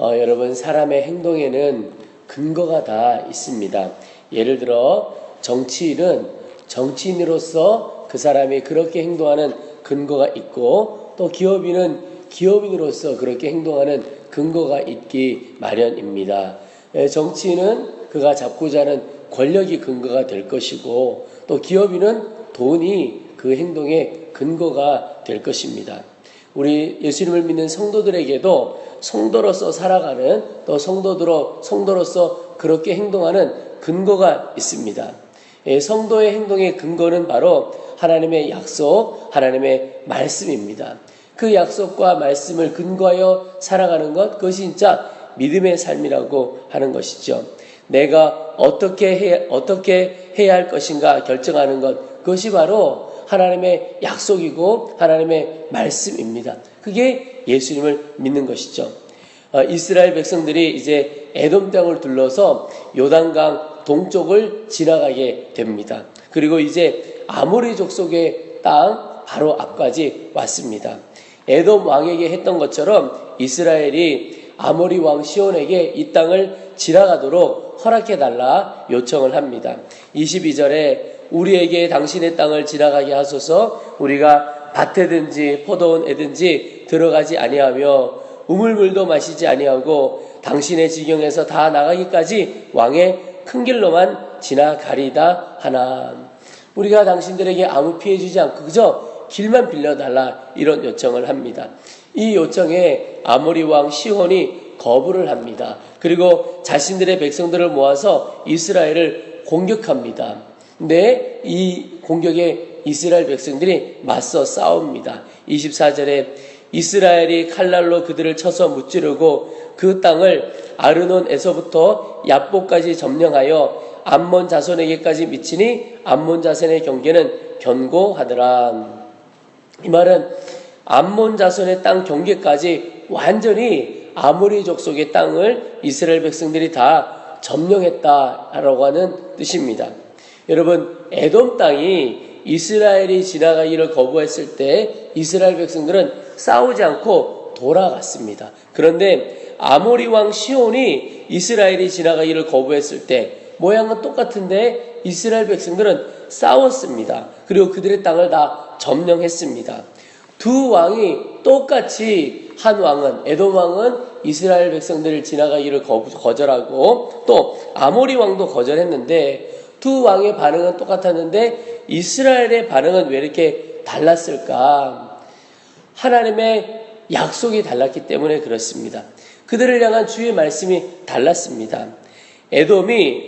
여러분, 사람의 행동에는 근거가 다 있습니다. 예를 들어 정치인은 정치인으로서 그 사람이 그렇게 행동하는 근거가 있고, 또 기업인은 기업인으로서 그렇게 행동하는 근거가 있기 마련입니다. 정치인은 그가 잡고자 하는 권력이 근거가 될 것이고, 또 기업인은 돈이 그 행동의 근거가 될 것입니다. 우리 예수님을 믿는 성도들에게도 성도로서 살아가는, 또 성도로서 그렇게 행동하는 근거가 있습니다. 성도의 행동의 근거는 바로 하나님의 약속, 하나님의 말씀입니다. 그 약속과 말씀을 근거하여 살아가는 것, 그것이 진짜 믿음의 삶이라고 하는 것이죠. 내가 어떻게 해야 할 것인가 결정하는 것, 그것이 바로 하나님의 약속이고 하나님의 말씀입니다. 그게 예수님을 믿는 것이죠. 이스라엘 백성들이 이제 에돔 땅을 둘러서 요단강 동쪽을 지나가게 됩니다. 그리고 이제 아모리 족속의 땅 바로 앞까지 왔습니다. 에돔 왕에게 했던 것처럼 이스라엘이 아모리 왕 시온에게 이 땅을 지나가도록 허락해달라 요청을 합니다. 22절에 우리에게 당신의 땅을 지나가게 하소서. 우리가 밭에든지 포도원에든지 들어가지 아니하며 우물물도 마시지 아니하고 당신의 지경에서 다 나가기까지 왕의 큰 길로만 지나가리다 하나. 우리가 당신들에게 아무 피해 주지 않고 그저 길만 빌려달라, 이런 요청을 합니다. 이 요청에 아모리 왕 시혼이 거부를 합니다. 그리고 자신들의 백성들을 모아서 이스라엘을 공격합니다. 근데 이 공격에 이스라엘 백성들이 맞서 싸웁니다. 24절에 이스라엘이 칼날로 그들을 쳐서 무찌르고 그 땅을 아르논에서부터 얍보까지 점령하여 암몬 자손에게까지 미치니 암몬 자손의 경계는 견고하더라. 이 말은 암몬 자손의 땅 경계까지 완전히 아모리 족속의 땅을 이스라엘 백성들이 다 점령했다라고 하는 뜻입니다. 여러분, 에돔 땅이 이스라엘이 지나가기를 거부했을 때 이스라엘 백성들은 싸우지 않고 돌아갔습니다. 그런데 아모리 왕 시온이 이스라엘이 지나가기를 거부했을 때 모양은 똑같은데 이스라엘 백성들은 싸웠습니다. 그리고 그들의 땅을 다 점령했습니다. 두 왕이 똑같이, 한 왕은, 에돔 왕은 이스라엘 백성들을 지나가기를 거절하고 또 아모리 왕도 거절했는데 두 왕의 반응은 똑같았는데 이스라엘의 반응은 왜 이렇게 달랐을까? 하나님의 약속이 달랐기 때문에 그렇습니다. 그들을 향한 주의 말씀이 달랐습니다.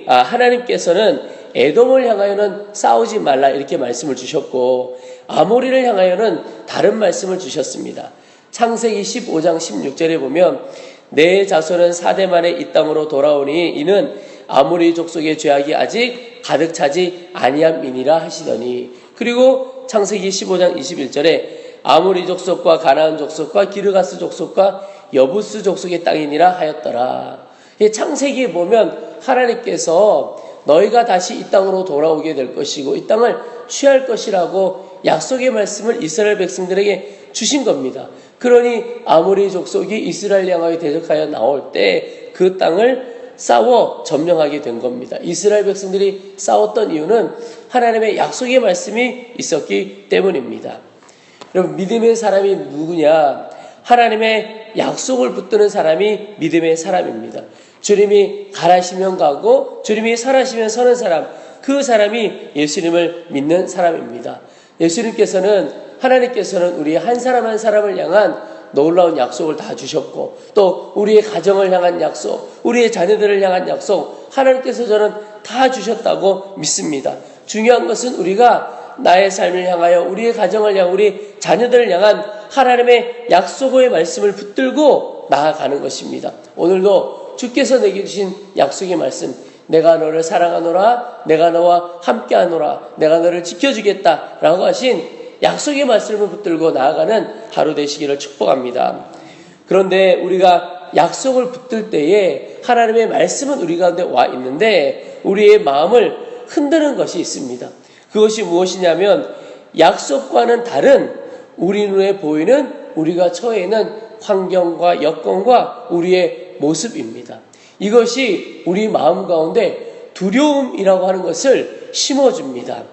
하나님께서는 에돔을 향하여는 싸우지 말라, 이렇게 말씀을 주셨고 아모리를 향하여는 다른 말씀을 주셨습니다. 창세기 15장 16절에 보면 내 자손은 4대 만에 이 땅으로 돌아오니 이는 아모리 족속의 죄악이 아직 가득 차지 아니함이니라 하시더니, 그리고 창세기 15장 21절에 아모리 족속과 가나안 족속과 기르가스 족속과 여부스 족속의 땅이니라 하였더라. 창세기에 보면 하나님께서 너희가 다시 이 땅으로 돌아오게 될 것이고 이 땅을 취할 것이라고 약속의 말씀을 이스라엘 백성들에게 주신 겁니다. 그러니 아모리 족속이 이스라엘 향하여 대적하여 나올 때 그 땅을 싸워 점령하게 된 겁니다. 이스라엘 백성들이 싸웠던 이유는 하나님의 약속의 말씀이 있었기 때문입니다. 여러분, 믿음의 사람이 누구냐? 하나님의 약속을 붙드는 사람이 믿음의 사람입니다. 주님이 가라시면 가고 주님이 설하시면 서는 사람, 그 사람이 예수님을 믿는 사람입니다. 하나님께서는 우리 한 사람 한 사람을 향한 놀라운 약속을 다 주셨고 또 우리의 가정을 향한 약속, 우리의 자녀들을 향한 약속, 하나님께서 저는 다 주셨다고 믿습니다. 중요한 것은 우리가 나의 삶을 향하여, 우리의 가정을 향하여, 우리 자녀들을 향한 하나님의 약속의 말씀을 붙들고 나아가는 것입니다. 오늘도 주께서 내게 주신 약속의 말씀, 내가 너를 사랑하노라, 내가 너와 함께하노라, 내가 너를 지켜주겠다 라고 하신 약속의 말씀을 붙들고 나아가는 하루 되시기를 축복합니다. 그런데 우리가 약속을 붙들 때에 하나님의 말씀은 우리 가운데 와 있는데 우리의 마음을 흔드는 것이 있습니다. 그것이 무엇이냐면 약속과는 다른 우리 눈에 보이는 우리가 처해 있는 환경과 여건과 우리의 모습입니다. 이것이 우리 마음 가운데 두려움이라고 하는 것을 심어줍니다.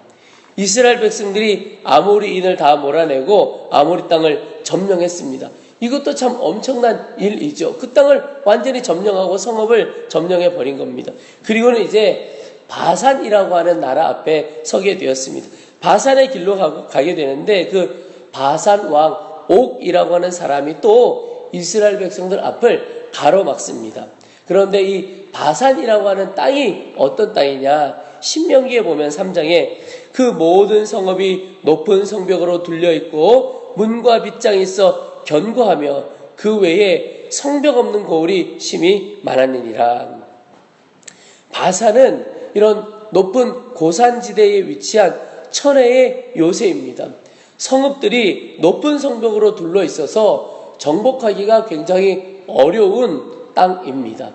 이스라엘 백성들이 아모리인을 다 몰아내고 아모리 땅을 점령했습니다. 이것도 참 엄청난 일이죠. 그 땅을 완전히 점령하고 성읍을 점령해 버린 겁니다. 그리고는 이제 바산이라고 하는 나라 앞에 서게 되었습니다. 바산의 길로 가게 되는데 그 바산 왕 옥이라고 하는 사람이 또 이스라엘 백성들 앞을 가로막습니다. 그런데 이 바산이라고 하는 땅이 어떤 땅이냐? 신명기에 보면 3장에 그 모든 성읍이 높은 성벽으로 둘려있고 문과 빗장이 있어 견고하며 그 외에 성벽 없는 고을이 심히 많았느니라. 바산은 이런 높은 고산지대에 위치한 천혜의 요새입니다. 성읍들이 높은 성벽으로 둘러 있어서 정복하기가 굉장히 어려운 땅입니다.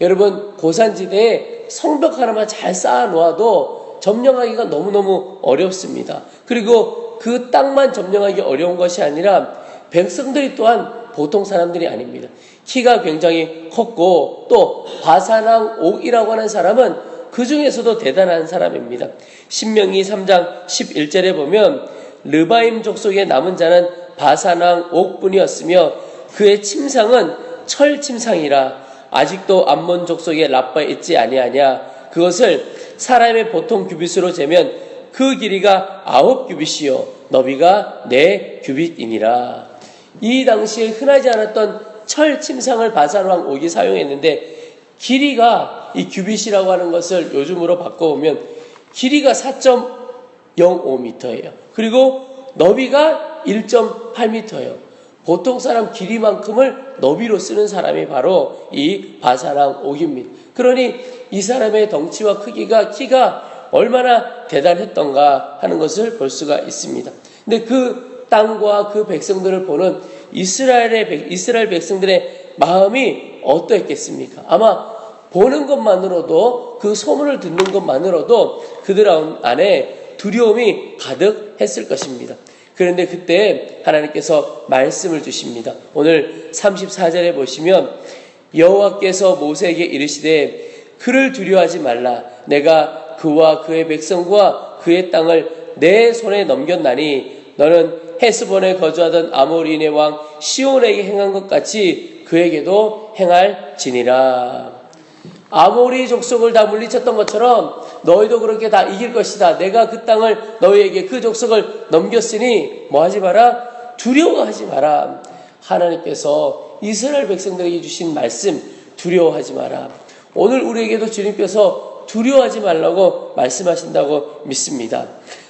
여러분, 고산지대에 성벽 하나만 잘 쌓아 놓아도 점령하기가 너무너무 어렵습니다. 그리고 그 땅만 점령하기 어려운 것이 아니라 백성들이 또한 보통 사람들이 아닙니다. 키가 굉장히 컸고 또 바산왕 옥이라고 하는 사람은 그 중에서도 대단한 사람입니다. 신명기 3장 11절에 보면 르바임 족속의 남은 자는 바산왕 옥뿐이었으며 그의 침상은 철 침상이라 아직도 암몬 족속의 라빠에 있지 아니하냐. 그것을 사람의 보통 규빗으로 재면 그 길이가 9규빗이요 너비가 4규빗이니라. 이 당시에 흔하지 않았던 철 침상을 바산왕 옥이 사용했는데 길이가 이 규빗이라고 하는 것을 요즘으로 바꿔보면 길이가 4.05m예요. 그리고 너비가 1.8m예요. 보통 사람 길이만큼을 너비로 쓰는 사람이 바로 이 바산왕 옥입니다. 그러니 이 사람의 덩치와 키가 얼마나 대단했던가 하는 것을 볼 수가 있습니다. 근데 그 땅과 그 백성들을 보는 이스라엘 백성들의 마음이 어떠했겠습니까? 아마 보는 것만으로도 그 소문을 듣는 것만으로도 그들 안에 두려움이 가득했을 것입니다. 그런데 그때 하나님께서 말씀을 주십니다. 오늘 34절에 보시면 여호와께서 모세에게 이르시되 그를 두려워하지 말라. 내가 그와 그의 백성과 그의 땅을 내 손에 넘겼나니 너는 헤스본에 거주하던 아모리인의 왕 시온에게 행한 것 같이 그에게도 행할지니라. 아모리 족속을 다 물리쳤던 것처럼 너희도 그렇게 다 이길 것이다. 내가 그 땅을 너희에게 그 족속을 넘겼으니 뭐 하지 마라? 두려워하지 마라. 하나님께서 이스라엘 백성들에게 주신 말씀, 두려워하지 마라. 오늘 우리에게도 주님께서 두려워하지 말라고 말씀하신다고 믿습니다.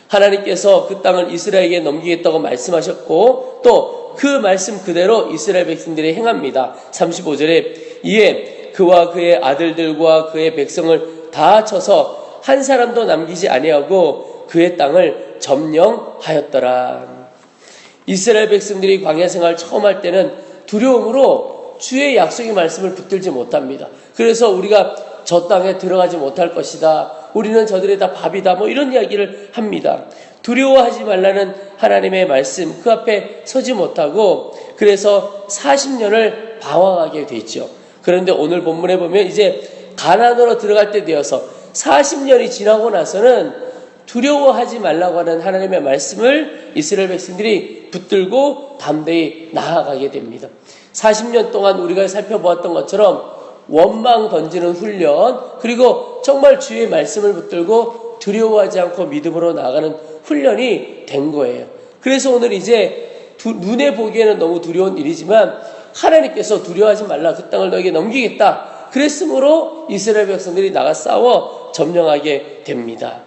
하나님께서 그 땅을 이스라엘에게 넘기겠다고 말씀하셨고 또 그 말씀 그대로 이스라엘 백성들이 행합니다. 35절에 이에 그와 그의 아들들과 그의 백성을 다 쳐서 한 사람도 남기지 아니하고 그의 땅을 점령하였더라. 이스라엘 백성들이 광야 생활 처음 할 때는 두려움으로 주의 약속의 말씀을 붙들지 못합니다. 그래서 우리가 저 땅에 들어가지 못할 것이다. 우리는 저들의 다 밥이다. 뭐 이런 이야기를 합니다. 두려워하지 말라는 하나님의 말씀 그 앞에 서지 못하고 그래서 40년을 방황하게 되죠. 그런데 오늘 본문에 보면 이제 가나안으로 들어갈 때 되어서 40년이 지나고 나서는 두려워하지 말라고 하는 하나님의 말씀을 이스라엘 백성들이 붙들고 담대히 나아가게 됩니다. 40년 동안 우리가 살펴보았던 것처럼 원망 던지는 훈련, 그리고 정말 주의 말씀을 붙들고 두려워하지 않고 믿음으로 나아가는 훈련이 된 거예요. 그래서 오늘 이제 눈에 보기에는 너무 두려운 일이지만 하나님께서 두려워하지 말라. 그 땅을 너에게 넘기겠다. 그랬으므로 이스라엘 백성들이 나가 싸워 점령하게 됩니다.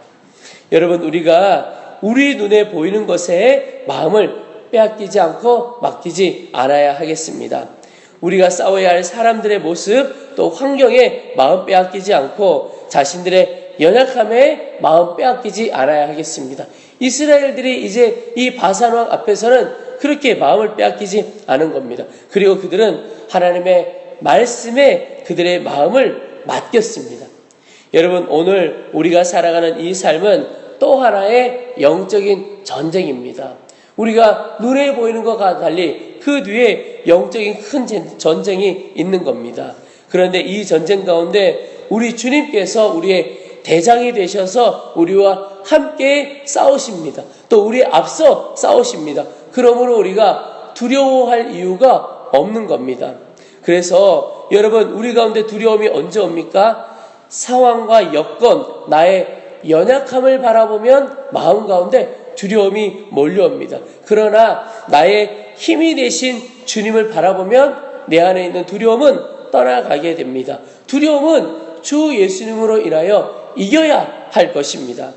여러분, 우리가 우리 눈에 보이는 것에 마음을 빼앗기지 않고 맡기지 않아야 하겠습니다. 우리가 싸워야 할 사람들의 모습 또 환경에 마음 빼앗기지 않고 자신들의 연약함에 마음 빼앗기지 않아야 하겠습니다. 이스라엘들이 이제 이 바산왕 앞에서는 그렇게 마음을 빼앗기지 않은 겁니다. 그리고 그들은 하나님의 말씀에 그들의 마음을 맡겼습니다. 여러분, 오늘 우리가 살아가는 이 삶은 또 하나의 영적인 전쟁입니다. 우리가 눈에 보이는 것과 달리 그 뒤에 영적인 큰 전쟁이 있는 겁니다. 그런데 이 전쟁 가운데 우리 주님께서 우리의 대장이 되셔서 우리와 함께 싸우십니다. 또 우리 앞서 싸우십니다. 그러므로 우리가 두려워할 이유가 없는 겁니다. 그래서 여러분, 우리 가운데 두려움이 언제 옵니까? 상황과 여건, 나의 연약함을 바라보면 마음 가운데 두려움이 몰려옵니다. 그러나 나의 힘이 되신 주님을 바라보면 내 안에 있는 두려움은 떠나가게 됩니다. 두려움은 주 예수님으로 인하여 이겨야 할 것입니다.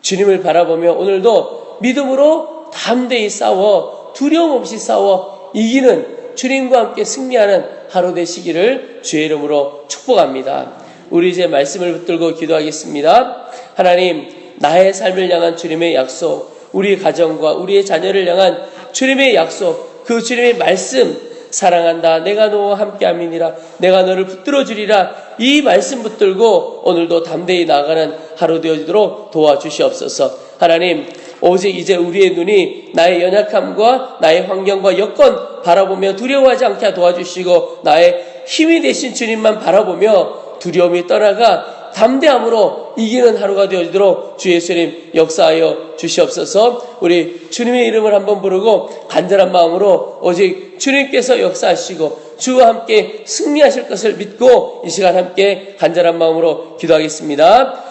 주님을 바라보며 오늘도 믿음으로 담대히 싸워 두려움 없이 싸워 이기는 주님과 함께 승리하는 하루 되시기를 주의 이름으로 축복합니다. 우리 이제 말씀을 붙들고 기도하겠습니다. 하나님, 나의 삶을 향한 주님의 약속, 우리 가정과 우리의 자녀를 향한 주님의 약속, 그 주님의 말씀, 사랑한다, 내가 너와 함께함이니라, 내가 너를 붙들어 주리라, 이 말씀 붙들고 오늘도 담대히 나아가는 하루 되어지도록 도와주시옵소서. 하나님, 오직 이제 우리의 눈이 나의 연약함과 나의 환경과 여건 바라보며 두려워하지 않게 도와주시고 나의 힘이 되신 주님만 바라보며 두려움이 떠나가 담대함으로 이기는 하루가 되어지도록 주 예수님 역사하여 주시옵소서. 우리 주님의 이름을 한번 부르고 간절한 마음으로 오직 주님께서 역사하시고 주와 함께 승리하실 것을 믿고 이 시간 함께 간절한 마음으로 기도하겠습니다.